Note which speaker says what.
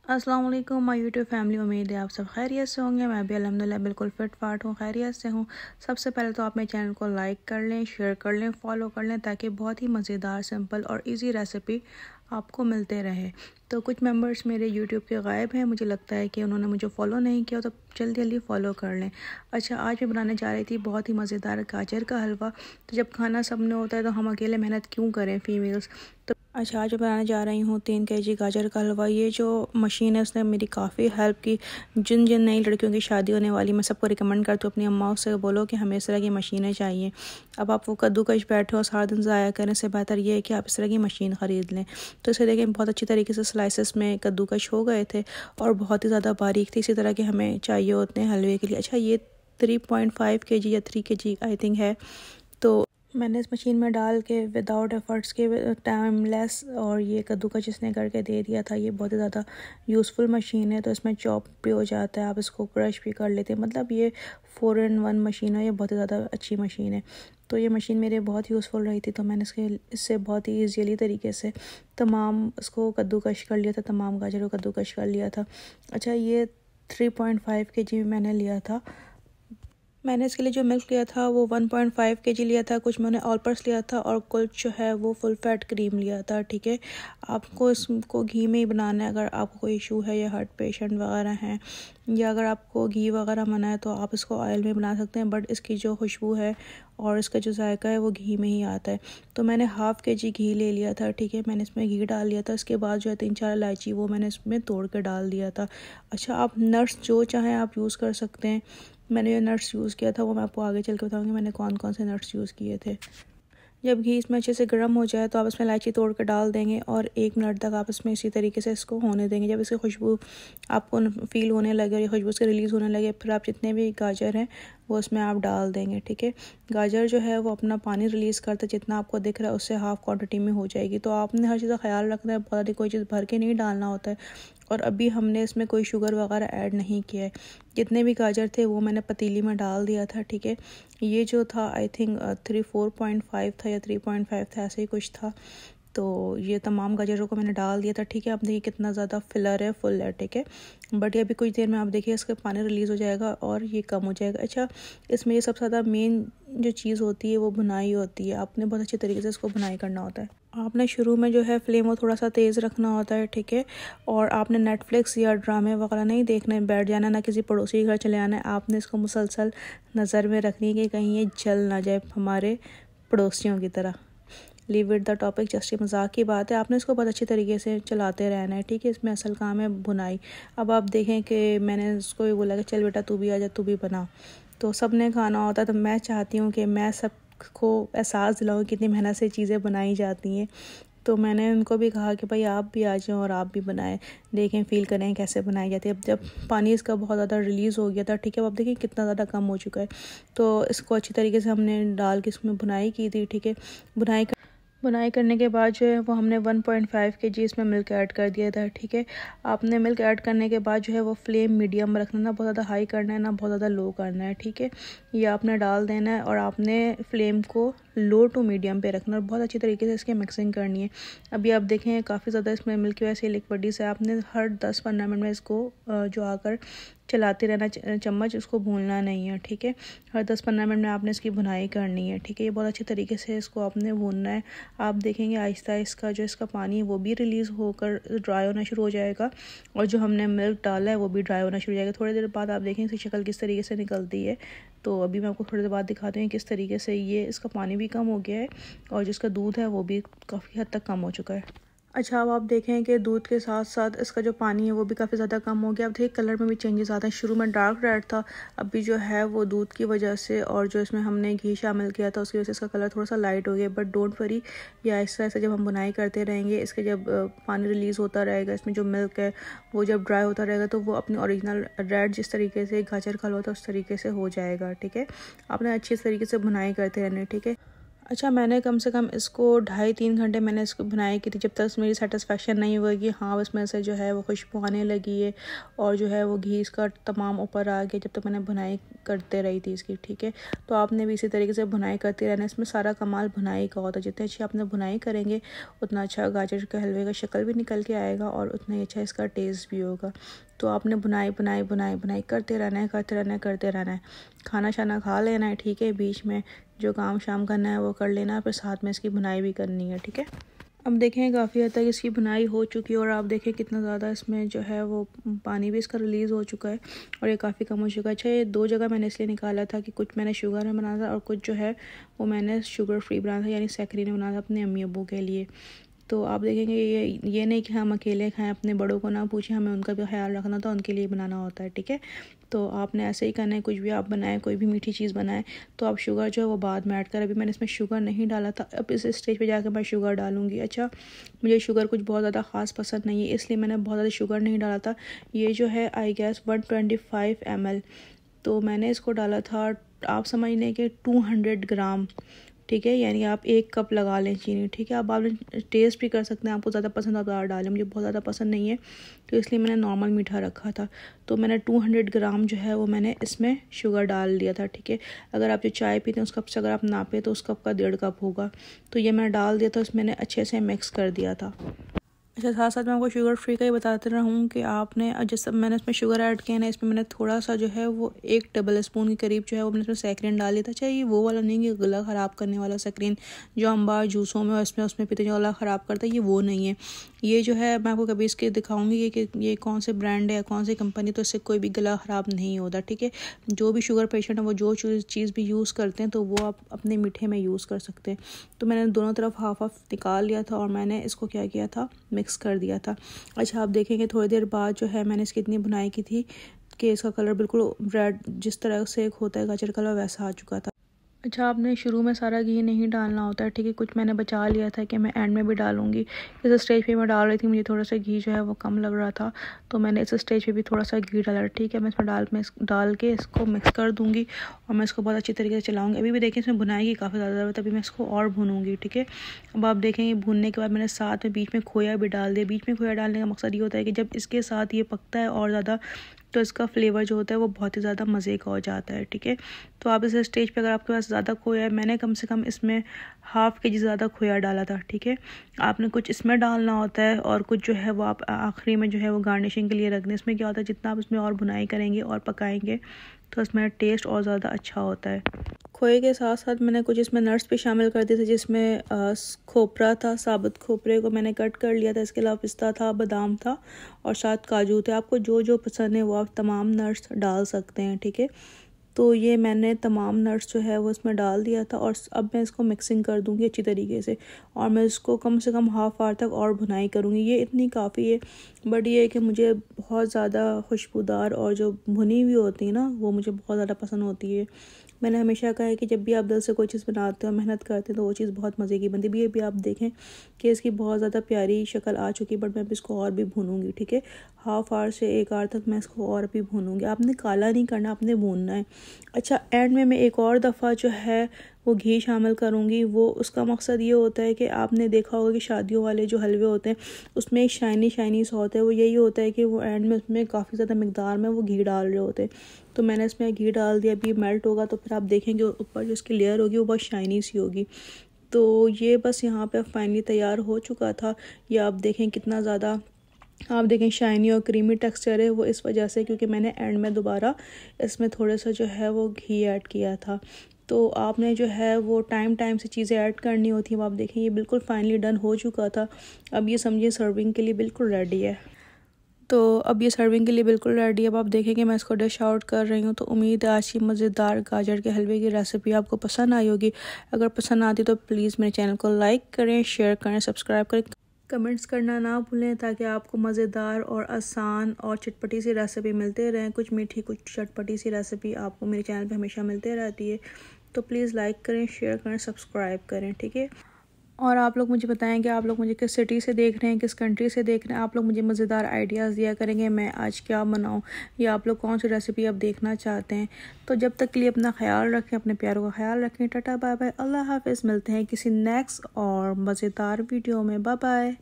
Speaker 1: अस्सलाम वालेकुम my YouTube family. उम्मीद है आप सब खैरियत से होंगे। मैं भी अल्हम्दुलिल्लाह बिल्कुल फिट फाट हूँ, खैरियत से हूँ। सबसे पहले तो आप मेरे चैनल को लाइक कर लें, शेयर कर लें, फॉलो कर लें, ताकि बहुत ही मज़ेदार, सिंपल और इजी रेसिपी आपको मिलते रहे। तो कुछ मेंबर्स मेरे यूट्यूब के गायब हैं, मुझे लगता है कि उन्होंने मुझे फॉलो नहीं किया, तो जल्दी जल्दी फॉलो कर लें। अच्छा, आज मैं बनाने जा रही थी बहुत ही मज़ेदार गाजर का हलवा। तो जब खाना सबने होता है तो हम अकेले मेहनत क्यों करें फीमेल्स। तो अच्छा, आज मैं बनाने जा रही हूँ 3 kg गाजर का हलवा। ये जो मशीन है उसने मेरी काफ़ी हेल्प की। जिन जिन नई लड़कियों की शादी होने वाली, मैं सबको रिकमेंड करती हूँ अपनी अम्माओं से बोलो कि हमें इस तरह की मशीनें चाहिए। अब आप वो कद्दूकश बैठे हो सारा दिन ज़ाया करने से बेहतर ये है कि आप इस तरह की मशीन ख़रीद लें। तो इसे देखें, बहुत अच्छी तरीके से स्लाइसेस में कद्दूकश हो गए थे और बहुत ही ज़्यादा बारीक थी। इसी तरह के हमें चाहिए होते हैं हलवे के लिए। अच्छा, ये 3.5 kg या 3 kg आई थिंक है। तो मैंने इस मशीन में डाल के विदाउट एफर्ट्स के, टाइमलेस, और ये कद्दूकश इसने करके दे दिया था। ये बहुत ही ज़्यादा यूज़फुल मशीन है। तो इसमें चॉप भी हो जाता है, आप इसको क्रश भी कर लेते हैं। मतलब ये 4-in-1 मशीन है, ये बहुत ही ज़्यादा अच्छी मशीन है। तो ये मशीन मेरे बहुत यूज़फुल रही थी। तो मैंने इससे बहुत ही ईजीली तरीके से तमाम इसको कद्दूकश कर लिया था, तमाम गाजर को कद्दूकश कर लिया था। अच्छा, ये 3.5 kg मैंने लिया था। मैंने इसके लिए जो मिल्क लिया था वो 1.5 kg लिया था। कुछ मैंने ऑल पर्स लिया था और कुछ जो है वो फुल फैट क्रीम लिया था। ठीक है, आपको इसको घी में ही बनाना है। अगर आपको कोई इशू है या हार्ट पेशेंट वगैरह हैं, या अगर आपको घी वगैरह मना है, तो आप इसको ऑयल में बना सकते हैं। बट इसकी जो खुशबू है और इसका जो जायका है वो घी में ही आता है। तो मैंने 1/2 kg घी ले लिया था। ठीक है, मैंने इसमें घी डाल लिया था। इसके बाद जो है 3-4 इलायची वो मैंने इसमें तोड़ के डाल दिया था। अच्छा, आप नट्स जो चाहें आप यूज़ कर सकते हैं। मैंने जो नट्स यूज़ किया था वो मैं आपको आगे चल के बताऊँगी मैंने कौन कौन से नट्स यूज़ किए थे। जब घी इसमें अच्छे से गर्म हो जाए तो आप इसमें इलायची तोड़ कर डाल देंगे और 1 मिनट तक आप इसमें इसी तरीके से इसको होने देंगे। जब इसकी खुशबू आपको फील होने लगे और ये खुशबू से रिलीज़ होने लगे, फिर आप जितने भी गाजर हैं वो इसमें आप डाल देंगे। ठीक है, गाजर जो है वो अपना पानी रिलीज़ करता है, जितना आपको दिख रहा है उससे हाफ़ क्वांटिटी में हो जाएगी। तो आपने हर चीज़ का ख्याल रखना है, बहुत कोई चीज़ भर के नहीं डालना होता है। और अभी हमने इसमें कोई शुगर वगैरह ऐड नहीं किया है। जितने भी गाजर थे वो मैंने पतीली में डाल दिया था। ठीक है, ये जो था आई थिंक 4.5 था या 3.5 था, ऐसे ही कुछ था। तो ये तमाम गाजरों को मैंने डाल दिया था। ठीक है, आप देखिए कितना ज़्यादा फिलर है, फुल है। ठीक है, बट ये अभी कुछ देर में आप देखिए इसका पानी रिलीज़ हो जाएगा और ये कम हो जाएगा। अच्छा, इसमें ये सबसे ज़्यादा मेन जो चीज़ होती है वो भुनाई होती है। आपने बहुत अच्छे तरीके से इसको भुनाई करना होता है। आपने शुरू में जो है फ्लेम वो थोड़ा सा तेज़ रखना होता है। ठीक है, और आपने नेटफ्लिक्स या ड्रामे वगैरह नहीं देखने बैठ जाना, ना किसी पड़ोसी के घर चले आना है। आपने इसको मुसलसल नज़र में रखनी है कि कहीं ये जल ना जाए हमारे पड़ोसियों की तरह। Leave it the topic, just मजाक की बात है। आपने इसको बहुत अच्छी तरीके से चलाते रहना है। ठीक है, इसमें असल काम है भुनाई। अब आप देखें कि मैंने उसको भी बोला कि चल बेटा तू भी आ जा, तू भी बना। तो सब ने खाना होता है, तो मैं चाहती हूँ कि मैं सबको एहसास दिलाऊँ कितनी मेहनत से चीज़ें बनाई जाती हैं। तो मैंने उनको भी कहा कि भाई आप भी आ जाएं और आप भी बनाएं, देखें, फ़ील करें कैसे बनाई जाती है। अब जब पानी इसका बहुत ज़्यादा रिलीज़ हो गया था, ठीक है, अब आप देखिए कितना ज़्यादा कम हो चुका है। तो इसको अच्छी तरीके से हमने डाल के इसमें भुनाई की थी। ठीक है, बुनाई करने के बाद जो है वो हमने 1.5 kg इसमें मिल्क ऐड कर दिया था। ठीक है, आपने मिल्क ऐड करने के बाद जो है वो फ्लेम मीडियम में रखना, ना बहुत ज़्यादा हाई करना है ना बहुत ज़्यादा लो करना है। ठीक है, ये आपने डाल देना है और आपने फ्लेम को लो टू मीडियम पे रखना और बहुत अच्छी तरीके से इसकी मिक्सिंग करनी है। अभी आप देखें काफ़ी ज़्यादा इसमें मिल्क की वजह से लिक्विडी से आपने हर 10-15 मिनट में इसको जो आकर चलाते रहना, चम्मच उसको भूलना नहीं है। ठीक है, हर 10-15 मिनट में आपने इसकी भुनाई करनी है। ठीक है, ये बहुत अच्छे तरीके से इसको आपने भूनना है। आप देखेंगे आहिस्ता इसका जो इसका पानी है वो भी रिलीज़ होकर ड्राई होना शुरू हो जाएगा और जो हमने मिल्क डाला है वो भी ड्राई होना शुरू हो जाएगा। थोड़ी देर बाद आप देखेंगे इसकी शक्ल किस तरीके से निकलती है। तो अभी मैं आपको थोड़ी देर बाद दिखाती हूँ किस तरीके से ये इसका पानी भी कम हो गया है और जिसका दूध है वो भी काफ़ी हद तक कम हो चुका है। अच्छा, अब आप देखें कि दूध के साथ साथ इसका जो पानी है वो भी काफ़ी ज़्यादा कम हो गया। अब देखिए कलर में भी चेंजेस आते हैं। शुरू में डार्क रेड था, अभी जो है वो दूध की वजह से और जो इसमें हमने घी शामिल किया था उसकी वजह से इसका कलर थोड़ा सा लाइट हो गया। बट डोंट वरी, ये ऐसा ऐसा जब हम बुनाई करते रहेंगे, इसके जब पानी रिलीज़ होता रहेगा, इसमें जो मिल्क है वो जब ड्राई होता रहेगा तो वो अपनी ओरिजिनल रेड जिस तरीके से गाजर का हलवा होता है उस तरीके से हो जाएगा। ठीक है, आपने अच्छी तरीके से बुनाई करते रहना है। ठीक है, अच्छा, मैंने कम से कम इसको 2.5-3 घंटे मैंने इसको भुनाई की थी, जब तक मेरी सेटिस्फेक्शन नहीं हुई कि हाँ उसमें से जो है वो खुशबू आने लगी है और जो है वो घी इसका तमाम ऊपर आ गया, जब तक मैंने भुनाई करते रही थी इसकी। ठीक है, तो आपने भी इसी तरीके से भुनाई करते रहना। इसमें सारा कमाल भुनाई का होता है, जितनी अच्छी आपने भुनाई करेंगे उतना अच्छा गाजर के हलवे का शक्ल भी निकल के आएगा और उतना ही अच्छा इसका टेस्ट भी होगा। तो आपने भुनाई भुनाई भुनाई भुनाई करते रहना है, करते रहना है, करते रहना है। खाना शाना खा लेना है, ठीक है, बीच में जो काम शाम करना है वो कर लेना है, फिर साथ में इसकी भुनाई भी करनी है। ठीक है, अब देखें काफ़ी हद तक इसकी भुनाई हो चुकी है और आप देखें कितना ज़्यादा इसमें जो है वो पानी भी इसका रिलीज़ हो चुका है और ये काफ़ी कम हो चुका है। अच्छा, ये 2 जगह मैंने इसलिए निकाला था कि कुछ मैंने शुगर में बनाया था और कुछ जो है वो मैंने शुगर फ्री बनाया था, यानी सैकरीन में बनाया था अपने अम्मी अब्बू के लिए। तो आप देखेंगे ये नहीं कि हम अकेले खाएं, अपने बड़ों को ना पूछें, हमें उनका भी ख्याल रखना था, उनके लिए बनाना होता है। ठीक है, तो आपने ऐसे ही करना है। कुछ भी आप बनाएं, कोई भी मीठी चीज़ बनाएं तो आप शुगर जो है वो बाद में ऐड करें। अभी मैंने इसमें शुगर नहीं डाला था, अब इस स्टेज पे जाकर मैं शुगर डालूंगी। अच्छा, मुझे शुगर कुछ बहुत ज़्यादा ख़ास पसंद नहीं है, इसलिए मैंने बहुत ज़्यादा शुगर नहीं डाला था। ये जो है आई गेस 125 ml, तो मैंने इसको डाला था, आप समझ लें कि 200 ग्राम। ठीक है, यानी आप 1 कप लगा लें चीनी। ठीक है, अब आप टेस्ट भी कर सकते हैं, आपको ज़्यादा पसंद आप ज़्यादा डालें, मुझे बहुत ज़्यादा पसंद नहीं है तो इसलिए मैंने नॉर्मल मीठा रखा था। तो मैंने 200 ग्राम जो है वो मैंने इसमें शुगर डाल दिया था। ठीक है, अगर आप जो चाय पीते हैं उस कप से अगर आप नापें तो उस कप का 1.5 कप होगा, तो ये मैंने डाल दिया था, उसमें मैंने अच्छे से मिक्स कर दिया था। अच्छा, साथ साथ मैं आपको शुगर फ्री का ही बताते रहूँ कि आपने जैसे मैंने इसमें शुगर ऐड किया ना, इसमें मैंने थोड़ा सा जो है वो 1 टेबल स्पून के करीब जो है वो मैंने इसमें सैकरीन डाल दिया था। चाहिए वो वाला नहीं कि गला ख़राब करने वाला सैकरीन जो हम बाहर जूसों में और उसमें पीते जो गला ख़राब करता है, ये वो नहीं है। ये जो है मैं आपको कभी इसके दिखाऊंगी कि ये कौन से ब्रांड है या कौन सी कंपनी, तो इससे कोई भी गला ख़राब नहीं होता। ठीक है, जो भी शुगर पेशेंट है वो जो चीज़ भी यूज़ करते हैं तो वो आप अपने मीठे में यूज़ कर सकते हैं। तो मैंने दोनों तरफ हाफ निकाल लिया था और मैंने इसको क्या किया था, मिक्स कर दिया था। अच्छा, आप देखेंगे थोड़ी देर बाद जो है मैंने इसकी इतनी भुनाई की थी कि इसका कलर बिल्कुल रेड जिस तरह से एक होता है गाजर कलर वैसा आ चुका था। अच्छा, आपने शुरू में सारा घी नहीं डालना होता है। ठीक है, कुछ मैंने बचा लिया था कि मैं एंड में भी डालूंगी। इस स्टेज पे मैं डाल रही थी, मुझे थोड़ा सा घी जो है वो कम लग रहा था, तो मैंने इस स्टेज पे भी थोड़ा सा घी डाला। ठीक है, मैं इसमें डाल के इसको मिक्स कर दूंगी और मैं इसको बहुत अच्छी तरीके से चलाऊंगी। अभी भी देखें इसमें भुनाई की काफ़ी ज़्यादा ज़रूरत है, अभी मैं इसको और भूनूंगी। ठीक है, अब आप देखेंगे भूनने के बाद मैंने साथ में बीच में खोया भी डाल दिया। बीच में खोया डालने का मकसद ये होता है कि जब इसके साथ ये पकता है और ज़्यादा तो इसका फ्लेवर जो होता है वो बहुत ही ज़्यादा मज़े का हो जाता है। ठीक है, तो आप इस स्टेज पे अगर आपके पास ज़्यादा खोया है, मैंने कम से कम इसमें ½ kg ज़्यादा खोया डाला था। ठीक है, आपने कुछ इसमें डालना होता है और कुछ जो है वो आप आखिरी में जो है वो गार्निशिंग के लिए रख दें। इसमें क्या होता है, जितना आप इसमें और भुनाई करेंगे और पकाएंगे तो इसमें टेस्ट और ज़्यादा अच्छा होता है। खोए के साथ साथ मैंने कुछ इसमें नट्स भी शामिल कर दिए थे, जिसमें खोपरा था, साबुत खोपरे को मैंने कट कर लिया था। इसके अलावा पिस्ता था, बादाम था और साथ काजू थे। आपको जो जो पसंद है वो आप तमाम नट्स डाल सकते हैं। ठीक है, तो ये मैंने तमाम नट्स जो है वो इसमें डाल दिया था और अब मैं इसको मिक्सिंग कर दूंगी अच्छी तरीके से और मैं इसको कम से कम ½ आवर तक और भुनाई करूँगी। ये इतनी काफ़ी है, बट ये है कि मुझे बहुत ज़्यादा खुशबूदार और जो भुनी हुई होती है ना वो मुझे बहुत ज़्यादा पसंद होती है। मैंने हमेशा कहा है कि जब भी आप दिल से कोई चीज़ बनाते हो, मेहनत करते हैं, तो वो चीज़ बहुत मज़े की बनती है। ये भी आप देखें कि इसकी बहुत ज़्यादा प्यारी शक्ल आ चुकी है, बट मैं इसको और भी भूनूंगी। ठीक है, ½ आवर से 1 आवर तक मैं इसको और भी भूनूंगी। आपने काला नहीं करना, आपने भूनना है। अच्छा, एंड में मैं एक और दफ़ा जो है वो घी शामिल करूँगी। वो उसका मकसद ये होता है कि आपने देखा होगा कि शादियों वाले जो हलवे होते हैं उसमें एक शाइनी शाइनी सा होता है, वो यही होता है कि वो एंड में उसमें काफ़ी ज़्यादा मिकदार में वो घी डाल रहे होते हैं। तो मैंने इसमें घी डाल दिया, अभी मेल्ट होगा तो फिर आप देखेंगे ऊपर जो इसकी लेयर होगी वो बहुत शाइनी सी होगी। तो ये बस यहाँ पे फाइनली तैयार हो चुका था। ये आप देखें कितना ज़्यादा, आप देखें शाइनी और क्रीमी टेक्सचर है, वो इस वजह से क्योंकि मैंने एंड में दोबारा इसमें थोड़ा सा जो है वो घी ऐड किया था। तो आपने जो है वो टाइम से चीज़ें ऐड करनी होती हैं। अब आप देखें ये बिल्कुल फाइनली डन हो चुका था। अब ये समझिए सर्विंग के लिए बिल्कुल रेडी है। तो अब ये सर्विंग के लिए बिल्कुल रेडी है। अब आप देखेंगे मैं इसको डिश आउट कर रही हूँ। तो उम्मीद है आज की मज़ेदार गाजर के हलवे की रेसिपी आपको पसंद आई होगी। अगर पसंद आती तो प्लीज़ मेरे चैनल को लाइक करें, शेयर करें, सब्सक्राइब करें, कमेंट्स करना ना भूलें ताकि आपको मज़ेदार और आसान और चटपटी सी रेसिपी मिलते रहें। कुछ मीठी कुछ चटपटी सी रेसिपी आपको मेरे चैनल पे हमेशा मिलते रहती है। तो प्लीज़ लाइक करें, शेयर करें, सब्सक्राइब करें। ठीक है। और आप लोग मुझे बताएं कि आप लोग मुझे किस सिटी से देख रहे हैं, किस कंट्री से देख रहे हैं। आप लोग मुझे मज़ेदार आइडियाज़ दिया करेंगे मैं आज क्या बनाऊं, या आप लोग कौन सी रेसिपी अब देखना चाहते हैं। तो जब तक के लिए अपना ख्याल रखें, अपने प्यारों का ख्याल रखें। टाटा बाय बाय, अल्लाह हाफ़िज़। मिलते हैं किसी नेक्स्ट और मज़ेदार वीडियो में। Bye bye.